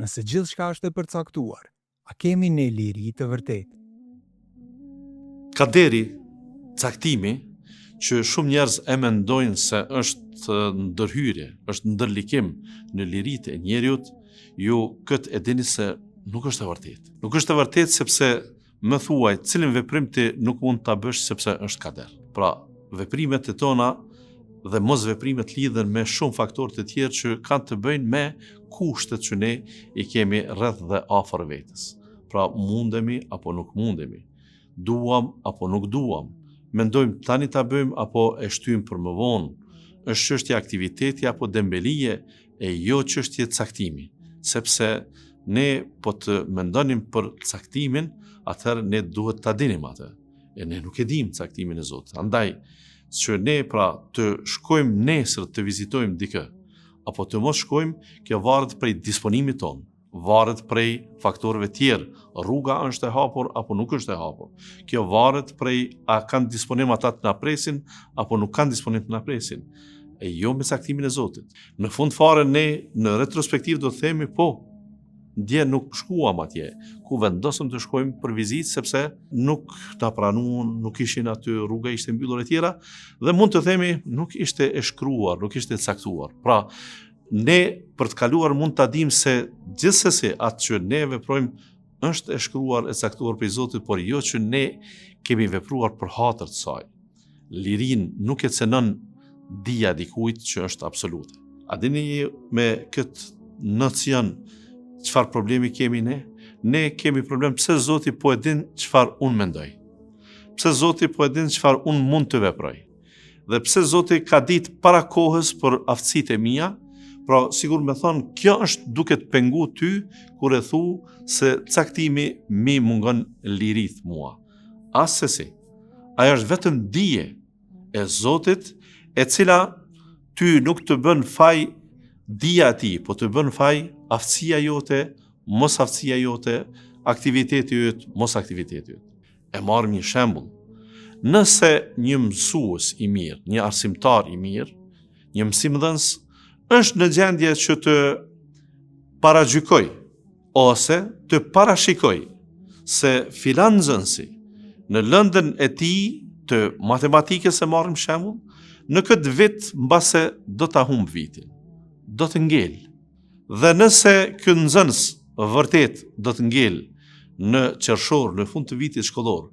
Nëse gjithçka është e përcaktuar, a kemi ne liri të vërtetë? Kaderi, caktimi, që shumë njerëz e mendojnë se është ndërhyrje, është ndërlikim në liritë e njeriut, ju këtë e dini se nuk është e vërtetë. Nuk është e vërtetë sepse më thuaj cilin veprim ti nuk mund ta bësh sepse është kader. Pra, veprimet e tona dhe mos veprimet lidhen me shumë faktorë të tjerë që kanë të bëjnë me kushtet që ne i kemi rreth dhe afër vetes. Pra, mundemi apo nuk mundemi, duam apo nuk duam, mendojmë tani ta bëjmë apo e shtyjmë për më vonë, është çështje aktiviteti apo dembelije e jo çështje caktimi, sepse ne po të mendonim për caktimin, atëherë ne duhet ta dinim atë. E ne nuk e dim caktimin e Zotit. Andaj që ne pra të shkojmë nesër të vizitojmë dikë, apo të mos shkojmë, kjo varet prej disponimit tonë, varet prej faktorëve tjerë, rruga është e hapur apo nuk është e hapur. Kjo varet prej a kanë disponim ata të na presin apo nuk kanë disponim të na presin. E jo me caktimin e Zotit. Në fund fare ne në retrospektiv do të themi po, dje nuk shkuam atje, ku vendosëm të shkojmë për vizitë sepse nuk na pranuan, nuk ishin aty, rruga ishte mbyllur e tjera, dhe mund të themi nuk ishte e shkruar, nuk ishte e caktuar. Pra, ne për të kaluar mund ta dim se gjithsesi atë që ne veprojmë është e shkruar, e caktuar prej Zotit, por jo që ne kemi vepruar për hatër të saj. Lirin nuk e cenon dija dikujt që është absolute. A dini me këtë nocion çfarë problemi kemi ne? Ne kemi problem pse Zoti po e din çfarë unë mendoj. Pse Zoti po e din çfarë unë mund të veproj. Dhe pse Zoti ka ditë para kohës për aftësitë e mia, pra sigur me thonë, kjo është duke të pengu ty kur e thu se caktimi mi mungon lirit mua. As se si. Ajo është vetëm dije e Zotit, e cila ty nuk të bën faj dija ti, po të bën faj aftësia jote, mos aftësia jote, aktiviteti jote, mos aktiviteti jote. E marrim një shembull. Nëse një mësues i mirë, një arsimtar i mirë, një mësimdhënës, është në gjendje që të paragjykoj ose të parashikoj se filan nxënësi në lëndën e tij të matematikës, e marrim shembull, në këtë vit mbase do ta humb vitin, do të ngel. Dhe nëse ky nxënës vërtet do të ngel në qershor, në fund të vitit shkollor,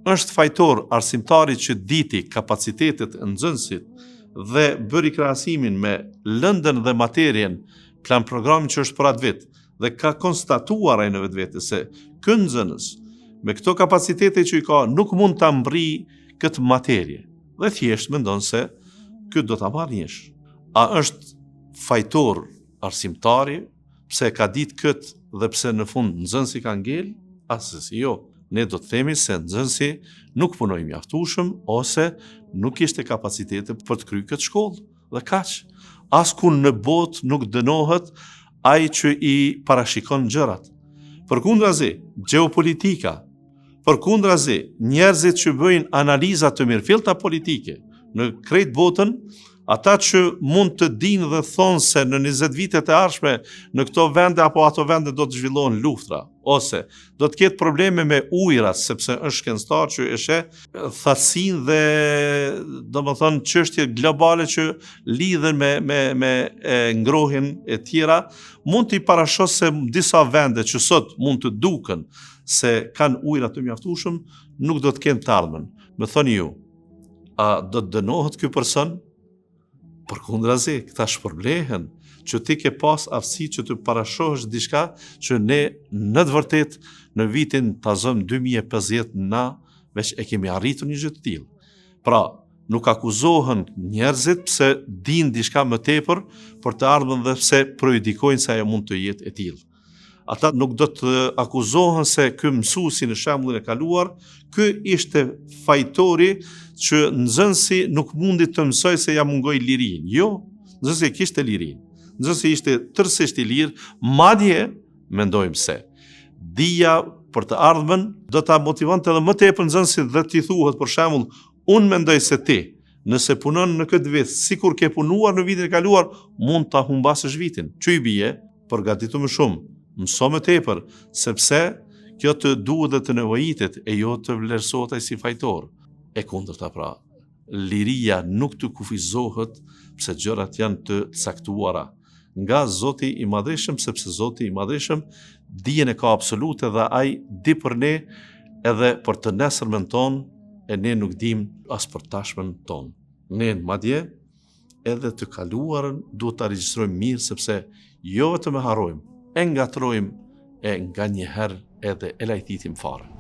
është fajtor arsimtarit që diti kapacitetet e nxënësit dhe bëri krahasimin me lëndën dhe materien, plan programin që është për atë vit, dhe ka konstatuar ai në vetvete se ky nxënës me këto kapacitete që i ka nuk mund ta mbri këtë materie, dhe thjesht mendon se ky do ta marrë njësh. A është fajtor arsimtari pse ka ditë këtë dhe pse në fund nxënësi ka ngel? Asesi jo. Ne do të themi se nxënësi nuk punoi mjaftueshëm ose nuk kishte kapacitete për të kryer këtë shkollë. Dhe kaq. Askund në botë nuk dënohet ai që i parashikon gjërat. Përkundrazi, gjeopolitika, përkundrazi, njerëzit që bëjnë analiza të mirëfillta politike në krejt botën, ata që mund të dinë dhe thonë se në 20 vitet e ardhshme në këto vende apo ato vende do të zhvillohen luftra, ose do të ketë probleme me ujrat, sepse është shkencëtar që e sheh thatësinë dhe domethënë çështje globale që lidhen me ngrohjen e tjera, mund t'i parashos se disa vende që sot mund të duken se kanë ujra të mjaftueshëm, nuk do të kenë të ardhmen. Më thoni ju, a do të dënohet ky person? Përkundrazi, këta shpërblehen që ti ke pas aftësi që të parashohësh diçka që ne në të vërtet në vitin tazëm 2050 na veç e kemi arritur një gjë të tillë. Pra, nuk akuzohen njerëzit pse dinë diçka më tepër për të ardhmen dhe pse projikojnë se ajo mund të jetë e tillë. Ata nuk do të akuzohen se ky mësuesi në shembullin e kaluar, ky ishte fajtori që nxënësi nuk mundi të mësoj se ja mungoi lirin. Jo, nxënësi kishte lirin. Nxënësi ishte tërësisht i lirë, madje mendojmë se dija për të ardhmen do ta motivonte edhe më tepër nxënësit dhe t'i thuhet për shembull, unë mendoj se ti, nëse punon në këtë vit, sikur ke punuar në vitin e kaluar, mund ta humbasësh vitin. Çu i bie, përgatitu më shumë Mëso më tepër, sepse kjo të duhet dhe të nevojitet e jo të vlerësohet ai si fajtor. E kundërta pra, liria nuk të kufizohet pse gjërat janë të caktuara nga Zoti i Madhreshëm, sepse Zoti i Madhreshëm dijen e ka absolute dhe ai di për ne edhe për të nesërmen tonë, e ne nuk dim as për tashmen tonë. Ne madje edhe të kaluarën duhet ta regjistrojmë mirë, sepse jo vetëm e harrojmë, e ngatrojmë, e nganjëherë edhe e lajthitim fare.